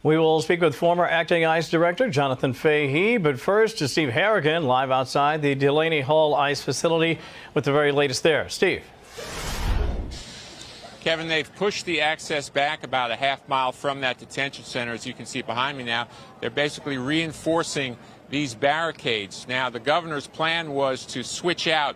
We will speak with former acting ICE Director Jonathan Fahey, but first to Steve Harrigan, live outside the Delaney Hall ICE facility with the very latest there. Steve. Kevin, they've pushed the access back about a half mile from that detention center, as you can see behind me now. They're basically reinforcing these barricades. Now, the governor's plan was to switch out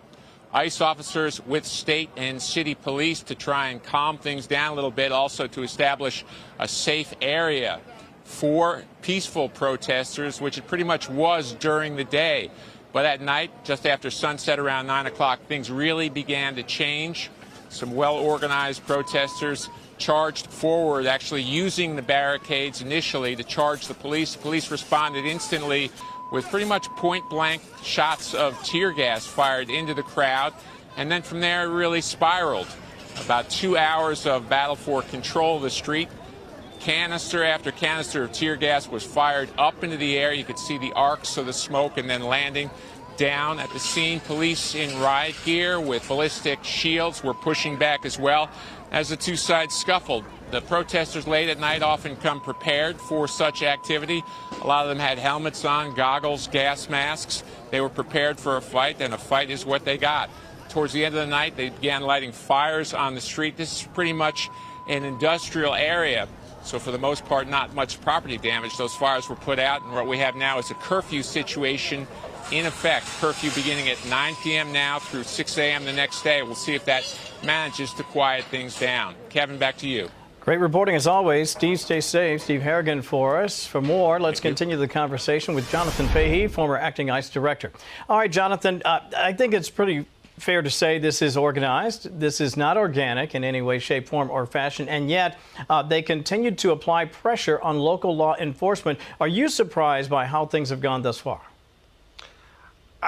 ICE officers with state and city police to try and calm things down a little bit, also to establish a safe area for peaceful protesters, which it pretty much was during the day. But at night, just after sunset around 9 o'clock, things really began to change. Some well-organized protesters charged forward, actually using the barricades initially to charge the police. The police responded instantly with pretty much point-blank shots of tear gas fired into the crowd. And then from there, it really spiraled. About 2 hours of battle for control of the street. Canister after canister of tear gas was fired up into the air. You could see the arcs of the smoke and then landing down at the scene. Police in riot gear with ballistic shields were pushing back as well as the two sides scuffled. The protesters late at night often come prepared for such activity. A lot of them had helmets on, goggles, gas masks. They were prepared for a fight, and a fight is what they got. Towards the end of the night, they began lighting fires on the street. This is pretty much an industrial area. So for the most part, not much property damage. Those fires were put out, and what we have now is a curfew situation in effect. Curfew beginning at 9 p.m. now through 6 a.m. the next day. We'll see if that manages to quiet things down. Kevin, back to you. Great reporting as always. Steve, stay safe. Steve Harrigan for us. For more, let's continue the conversation with Jonathan Fahey, former acting ICE Director. All right, Jonathan, I think it's pretty fair to say this is organized. This is not organic in any way, shape, form, or fashion, and yet they continued to apply pressure on local law enforcement. Are you surprised by how things have gone thus far?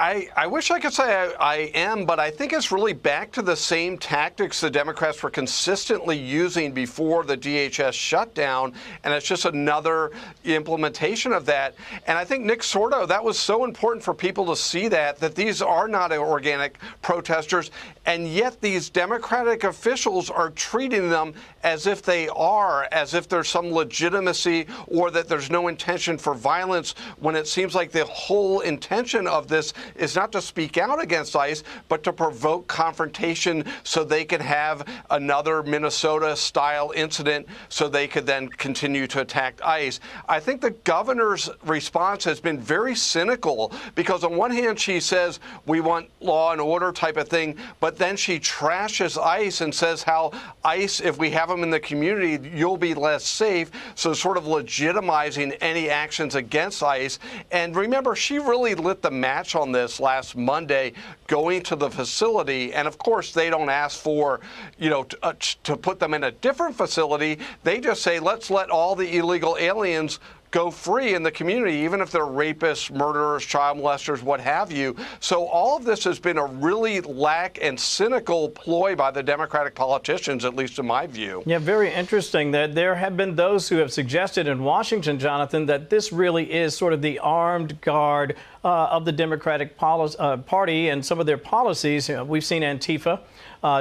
I wish I could say I am, but I think it's really back to the same tactics the Democrats were consistently using before the DHS shutdown, and it's just another implementation of that. And I think, Nick Sordo, that was so important for people to see that these are not organic protesters, and yet these Democratic officials are treating them as if they are, as if there's some legitimacy or that there's no intention for violence, when it seems like the whole intention of this is not to speak out against ICE, but to provoke confrontation so they can have another Minnesota-style incident so they could then continue to attack ICE. I think the governor's response has been very cynical because on one hand she says we want law and order type of thing, but then she trashes ICE and says how ICE, if we have them in the community, you'll be less safe, so sort of legitimizing any actions against ICE. And remember, she really lit the match on this last Monday, going to the facility, and of course they don't ask for, to put them in a different facility. They just say, let's let all the illegal aliens go free in the community, even if they're rapists, murderers, child molesters, what have you. So all of this has been a really lack and cynical ploy by the Democratic politicians, at least in my view. Yeah, very interesting that there have been those who have suggested in Washington, Jonathan, that this really is sort of the armed guard of the Democratic Party and some of their policies. We've seen Antifa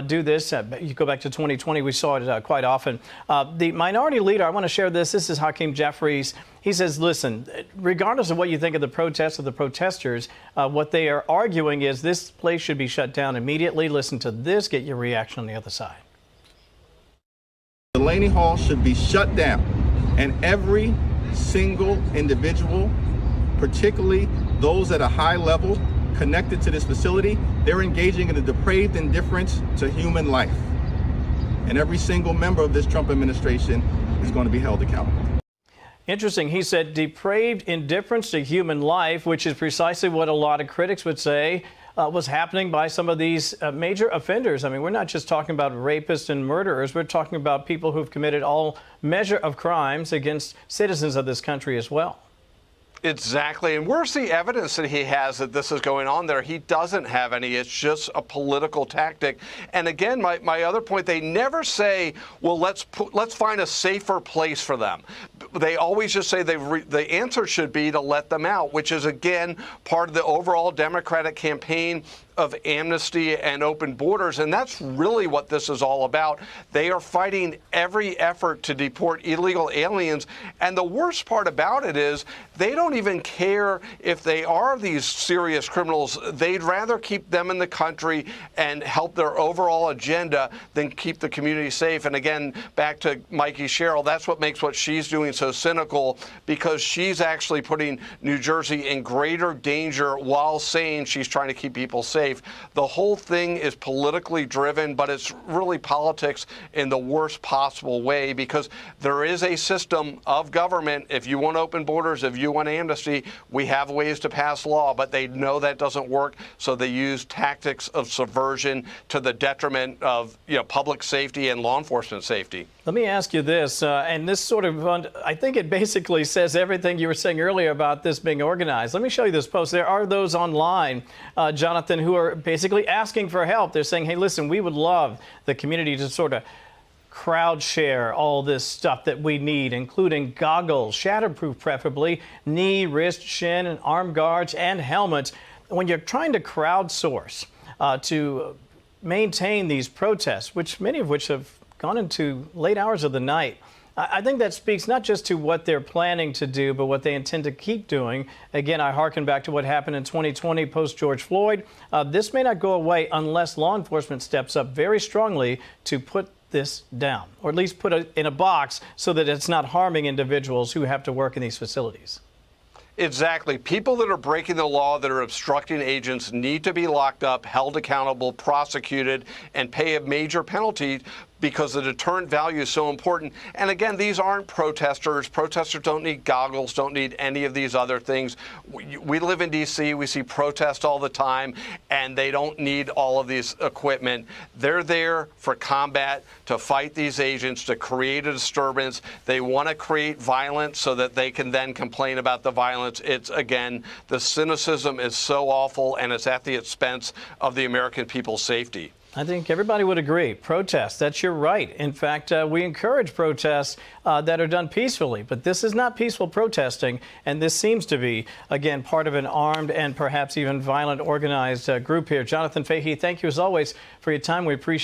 do this. You go back to 2020, we saw it quite often. The minority leader, I want to share this. This is Hakeem Jeffries. He says, listen, regardless of what you think of the protests or the protesters, what they are arguing is this place should be shut down immediately. Listen to this. Get your reaction on the other side. Delaney Hall should be shut down, and every single individual, particularly those at a high level connected to this facility, they're engaging in a depraved indifference to human life. And every single member of this Trump administration is going to be held accountable. Interesting. He said depraved indifference to human life, which is precisely what a lot of critics would say was happening by some of these major offenders. I mean, we're not just talking about rapists and murderers. We're talking about people who've committed all measure of crimes against citizens of this country as well. Exactly. And where's the evidence that he has that this is going on there? He doesn't have any. It's just a political tactic. And again, my other point, they never say, well, let's find a safer place for them. They always just say the answer should be to let them out, which is, again, part of the overall Democratic campaign of amnesty and open borders, and that's really what this is all about. They are fighting every effort to deport illegal aliens, and the worst part about it is they don't even care if they are these serious criminals. They'd rather keep them in the country and help their overall agenda than keep the community safe. And again, back to Mikey Sherrill, that's what makes what she's doing so cynical, because she's actually putting New Jersey in greater danger while saying she's trying to keep people safe. The whole thing is politically driven, but it's really politics in the worst possible way, because there is a system of government. If you want open borders, if you want amnesty, we have ways to pass law, but they know that doesn't work, so they use tactics of subversion to the detriment of public safety and law enforcement safety. Let me ask you this, and this sort of, I think it basically says everything you were saying earlier about this being organized. Let me show you this post. There are those online, Jonathan, who are basically asking for help. They're saying, hey, listen, we would love the community to sort of crowd share all this stuff that we need, including goggles, shatterproof preferably, knee, wrist, shin, and arm guards, and helmets. When you're trying to crowdsource to maintain these protests, which many of which have gone into late hours of the night, I think that speaks not just to what they're planning to do, but what they intend to keep doing. Again, I hearken back to what happened in 2020 post-George Floyd. This may not go away unless law enforcement steps up very strongly to put this down, or at least put it in a box so that it's not harming individuals who have to work in these facilities. Exactly. People that are breaking the law, that are obstructing agents, need to be locked up, held accountable, prosecuted, and pay a major penalty, because the deterrent value is so important. And again, these aren't protesters. Protesters don't need goggles, don't need any of these other things. We live in D.C., we see protests all the time, and they don't need all of this equipment. They're there for combat, to fight these agents, to create a disturbance. They want to create violence so that they can then complain about the violence. It's, again, the cynicism is so awful, and it's at the expense of the American people's safety. I think everybody would agree. Protest, that's your right. In fact, we encourage protests that are done peacefully, but this is not peaceful protesting, and this seems to be, again, part of an armed and perhaps even violent organized group here. Jonathan Fahey, thank you as always for your time. We appreciate